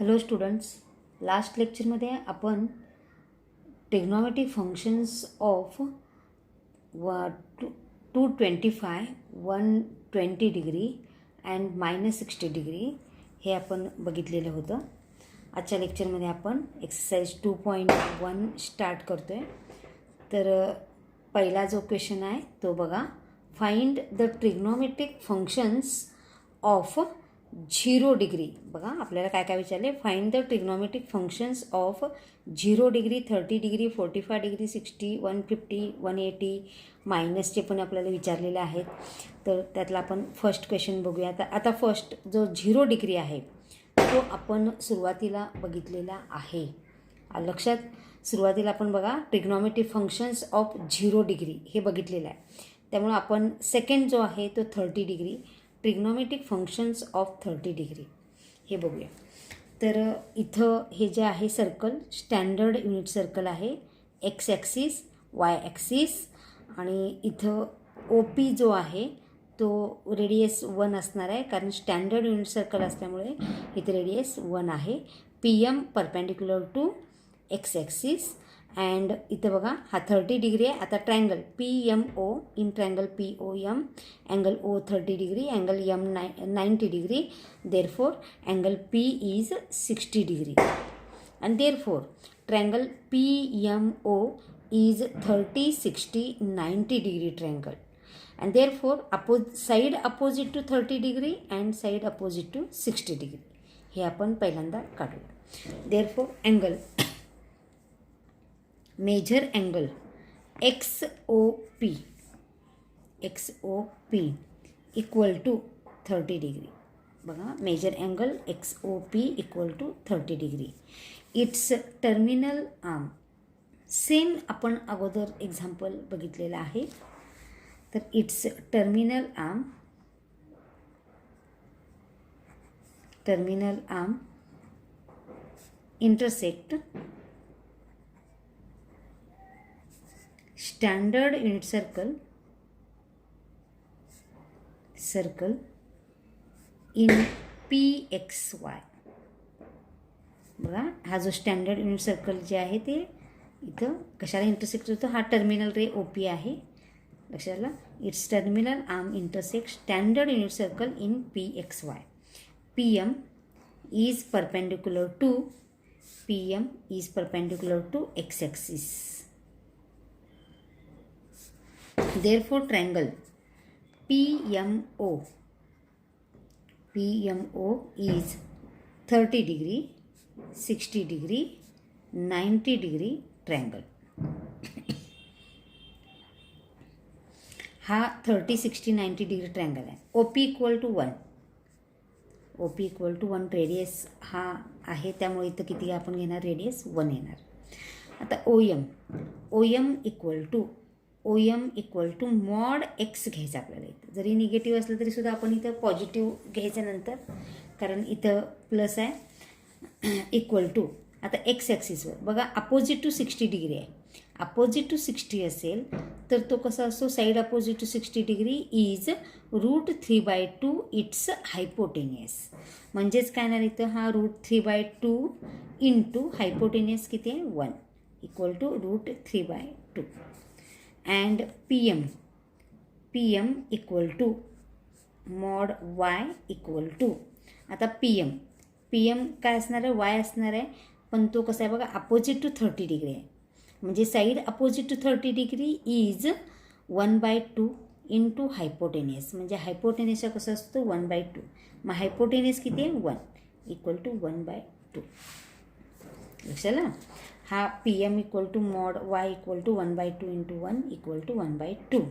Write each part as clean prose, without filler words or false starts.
Hello students, last लेक्चरमध्ये आपण trigonometric functions of 225, 120 degree and -60 degree हे आपण बघितलेलं होतं. आजच्या लेक्चरमध्ये आपण एक्सरसाइज 2.1 स्टार्ट करतो आहे. तर पहिला जो क्वेश्चन आहे तो बघा. Find the trigonometric functions of 0 degree. बघा आपल्याला काय काय विचारले. Find the trigonometric functions of 0 degree, 30 degree, 45 degree, 60, 150, 180 मायनसचे पण आपल्याला विचारलेले आहेत. तर त्यातला आपण फर्स्ट क्वेश्चन बघूया. आता फर्स्ट जो 0 डिग्री आहे तो आपण सुरुवातीला बघितलेला आहे. लक्षात, सुरुवातीला आपण बघा ट्रिग्नोमेट्रिक फंक्शन्स ऑफ 0 डिग्री हे बघितलेलं आहे. त्यामुळे आपण सेकंड जो आहे तो 30 degree, trigonometric functions of 30 degree हे बघूया. तर इथं हे जे आहे सर्कल स्टँडर्ड युनिट सर्कल आहे. एक्स ॲक्सिस, वाय ॲक्सिस, आणि इथं ओ पी जो आहे तो रेडियस 1 असणार आहे, कारण स्टँडर्ड युनिट सर्कल असल्यामुळे इथे रेडियस 1 आहे. P M perpendicular to X axis. And इथं बघा हा 30 डिग्री आहे. आता triangle P M O, in triangle P O M, angle O 30 degree, angle M 90 degree. Therefore angle P is 60 degree. and therefore triangle PMO is 30, 60, 90 degree triangle, and therefore side opposite to 30 degree and side opposite to 60 degree हे आपण पहिल्यांदा काढूया. therefore angle major angle XOP equal to 30 degree. बघा major angle XOP equal to 30 degree. Its terminal arm same आपण अगोदर example बघितलेलं आहे. तर its terminal arm intersect standard unit circle in PXY. बघा हा जो स्टँडर्ड युनिट सर्कल जे आहे ते इथं कशाला इंटरसेक्ट होतं, हा टर्मिनल रे OP आहे. लक्षात आलं. It's terminal arm intersect standard unit circle in PXY. PM is perpendicular to X axis. Therefore triangle PMO is 30 degree, 60 degree, 90 degree triangle. हा 30, 60, 90 डिग्री ट्रायंगल आहे. OP इक्वल टू 1 रेडियस हा आहे, त्यामुळे इथं किती आपण घेणार, रेडियस 1 येणार. आता OM equal to mod X घ्यायचं आपल्याला. इथं जरी निगेटिव्ह असलं तरी सुद्धा आपण इथं पॉझिटिव्ह घ्यायचं नंतर, कारण इथं प्लस आहे. इक्वल टू आता एक्स ॲक्सिसवर बघा अपोजिट टू 60 डिग्री आहे. अपोजिट टू 60 असेल तर तो कसा असतो, side opposite to 60 degree is √3/2 it's hypotenuse. म्हणजेच काय ना इथं हा √3/2 इंटू हायपोटेनियस किती आहे 1 equal to √3/2. And PM equal to mod Y equal to. आता PM काय असणार आहे, Y असणार आहे, पण तो कसा आहे बघा अपोजिट टू 30 डिग्री आहे. म्हणजे side opposite to 30 degree is 1/2 into hypotenuse. म्हणजे हायपोटेनियसचा कसं असतो 1/2. मग हायपोटेनियस किती आहे 1 इक्वल टू 1/2. लक्षात आलं. हा PM equal to mod Y equal to 1/2 into 1 equal to 1/2.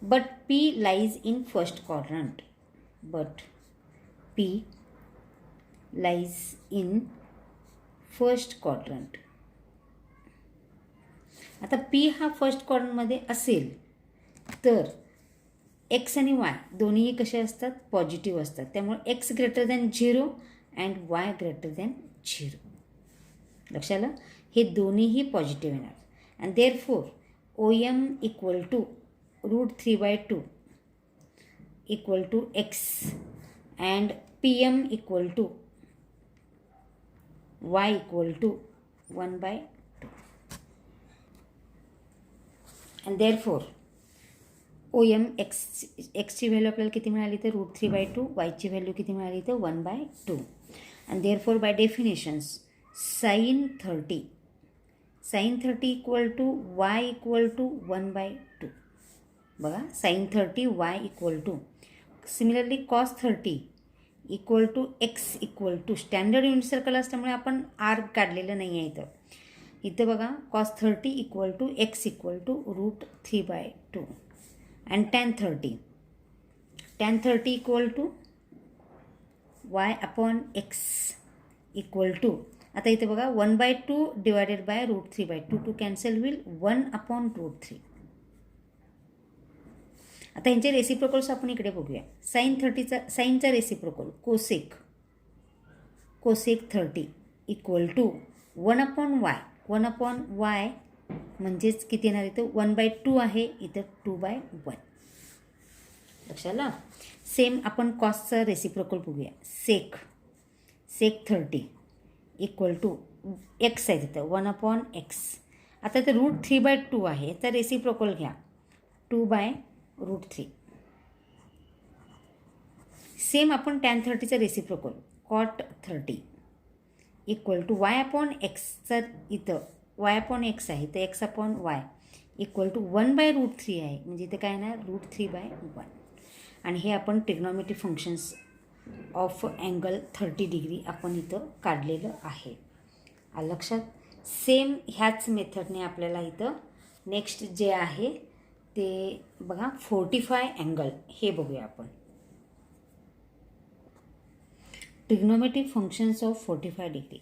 But P lies in first quadrant. आता P हा फर्स्ट क्वाड्रंटमध्ये असेल तर X आणि Y दोन्हीही कसे असतात, पॉझिटिव्ह असतात. त्यामुळे X greater than 0 and Y greater than 0. लक्षात आलं. हे दोन्हीही पॉझिटिव्ह येणार. And therefore OM equal to √3/2 equal to X and PM equal to y equal to 1/2. And therefore OM एक्सची व्हॅल्यू आपल्याला किती मिळाली तर √3/2, वायची व्हॅल्यू किती मिळाली तर 1/2. And therefore by definitions sin 30 equal to y equal to 1/2. बघा sin 30 y equal to, similarly cos 30 equal to x equal to, standard unit circle असल्यामुळे आपण r काढलेलं नाही आहे इथं. इथं बघा cos 30 equal to x equal to √3/2. and tan 30 equal to y upon x equal to, आता इथे बघा 1/2 डिवायडेड बाय √3/2, टू कॅन्सल होईल 1/√3. आता यांचे रेसिप्रोकल्स आपण इकडे बघूया. साईनचा reciprocal cosec 30 equal to 1/y. 1/y म्हणजेच किती येणार इथं 1/2 आहे, इथं 2/1. लक्षात आलं. सेम आपण कॉसचा रेसिप्रोकल बघूया. सेक 30 इक्वल टू एक्स आहे तिथं 1/x. आता इथं √3/2 आहे, याचा रेसिप्रोकल घ्या 2/√3. सेम आपण tan 30चा reciprocal cot 30 equal to y/x. इथं y/x आहे, तर x/y इक्वल टू 1/√3 आहे, म्हणजे इथे काय येणार √3/1. आणि हे आपण trigonometric functions of angle 30 degree आपण इथं काढलेलं आहे. लक्षात. सेम ह्याच मेथडने आपल्याला इथं नेक्स्ट जे आहे ते बघा 45 अँगल, हे बघूया आपण. Trigonometric functions of 45 degree.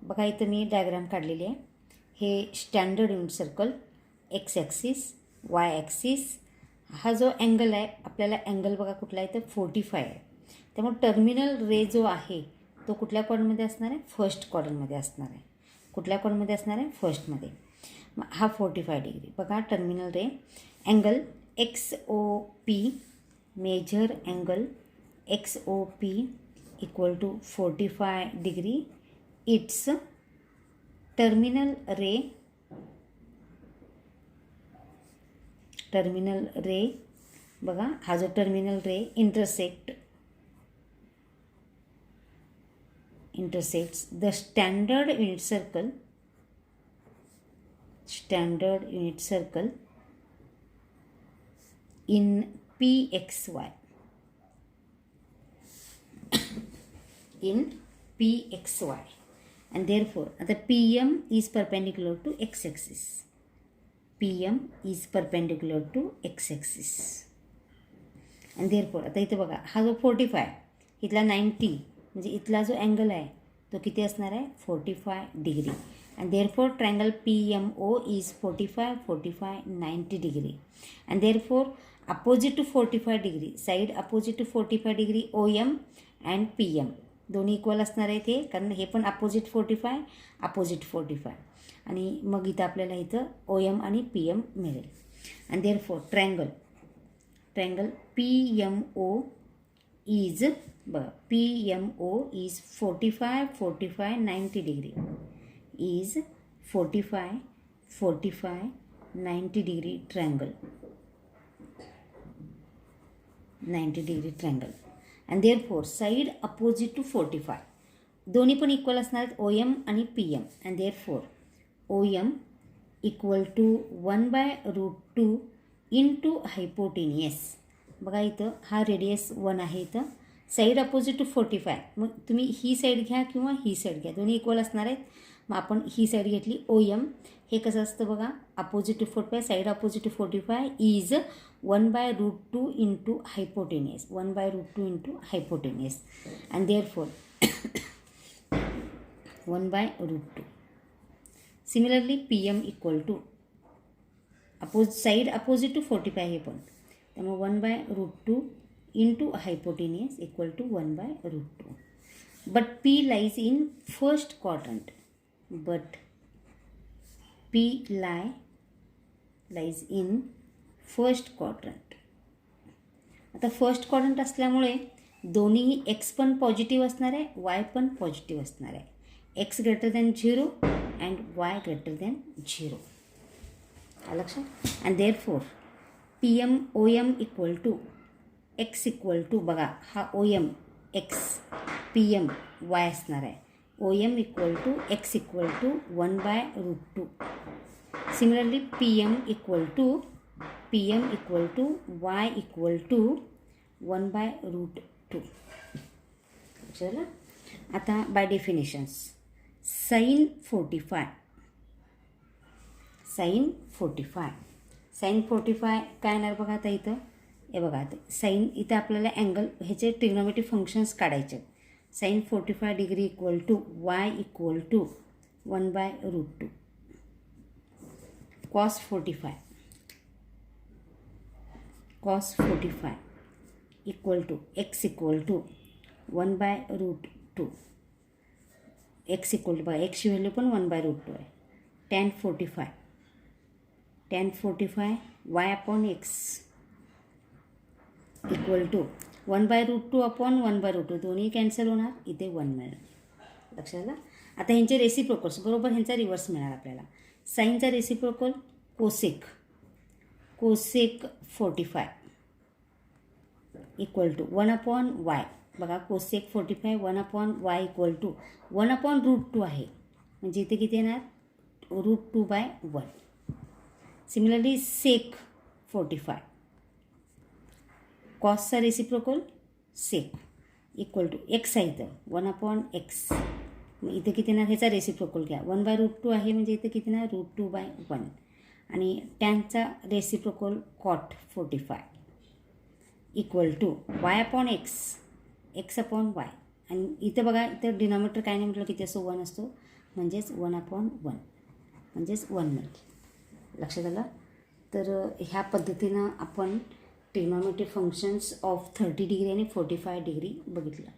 बघा इथं मी डायग्राम काढलेली आहे. हे standard unit circle, x axis, Y axis. हा जो अँगल आहे आपल्याला अँगल बघा कुठला आहे तर 45 आहे. त्यामुळे टर्मिनल रे जो आहे तो कुठल्या क्वाड्रंटमध्ये असणार आहे, फर्स्ट क्वाड्रंटमध्ये असणार आहे. कुठल्या क्वाड्रंटमध्ये असणार आहे, फर्स्टमध्ये. मग हा 45 डिग्री बघा terminal ray angle XOP, measure angle XOP equal to 45 degree. Its terminal ray बघा, हा जो terminal ray intersects the standard unit circle in PXY. And therefore the PM is perpendicular to x-axis. And therefore आता इथे बघा हा जो 45 इथला 90 म्हणजे इथला जो अँगल आहे तो किती असणार आहे 45 degree. and therefore triangle PMO is 45, 90 degree. and therefore opposite to 45 degree, side opposite to 45 degree OM and PM दोन्ही इक्वल असणार आहेत हे, कारण हे पण अपोजिट 45 आणि मग इथं आपल्याला इथं OM आणि PM मिळेल. and therefore triangle PMO is 45, 90 degree is 45, 90 degree triangle. 90 degree triangle. and therefore side opposite to 45 दोन्ही पण इक्वल असणार आहेत OM आणि PM. and therefore OM equal to 1/√2 into hypotenuse. बघा इथं हा रेडियस 1 आहे. इथं साईड अपोजिट टू 45, मग तुम्ही ही साईड घ्या किंवा ही साईड घ्या, दोन्ही इक्वल असणार आहेत. मग आपण ही साईड घेतली OM. हे कसं असतं बघा, opposite to 45, side opposite to 45 is 1/√2 into hypotenuse. 1/√2 into hypotenuse. And therefore 1/√2. Similarly PM equal to side opposite to 45 हे पण, त्यामुळे 1/√2 into hypotenuse equal to 1/√2. But P lies in first quadrant. Lies in first quadrant. आता first quadrant असल्यामुळे दोन्ही x पण positive असणार आहे, Y पण पॉझिटिव्ह असणार आहे. X greater than 0 and Y greater than 0. लक्षात. And therefore P M O M equal to X equal to, बघा हा O M X, P M Y असणार आहे. O M equal to X equal to 1/√2. Similarly P M equal to Y equal to 1/√2. चला. आता bye definitions sine 45 काय येणार बघा आता इथं. हे बघा आता साईन, इथं आपल्याला अँगल ह्याचे ट्रिग्नोमेट्रिक फंक्शन्स काढायचे. Sine 45 degree equal to Y equal to 1/√2. Cos 45 equal to X equal to 1/√2. X equal to, बघा एक्सची व्हॅल्यू पण 1/√2 आहे. Tan 45 Y upon X equal to 1/√2 upon 1/√2. दोन्ही कॅन्सल होणार, इथे 1 मिळणार. लक्षात आलं. आता ह्यांचे रेसिप्रोकल्स बरोबर ह्यांचा रिव्हर्स मिळणार आपल्याला. साईनचा reciprocal cosec 45 equal to 1 upon y. बघा cosec 45 1 upon y equal to 1/√2 आहे, म्हणजे इथे किती येणार √2/1. सिमिलरली सेक 45 कॉसचा reciprocal sec equal to x आहे इथं 1 अपॉन एक्स. मग इथं किती येणार, ह्याचा रेसिप्रोकल घ्या 1/√2 आहे, म्हणजे इथं किती येणार √2/1. आणि टॅनचा reciprocal cot 45 equal to y upon x upon y. आणि इथं बघा इथं डिनॉमिनेटर काय नाही म्हटलं किती असतो 1 असतो, म्हणजेच 1/1 म्हणजेच 1 मिळते. लक्षात आलं. तर ह्या पद्धतीनं आपण ट्रिग्नोमेट्रिक फंक्शन्स ऑफ 30 डिग्री आणि 45 डिग्री बघितलं.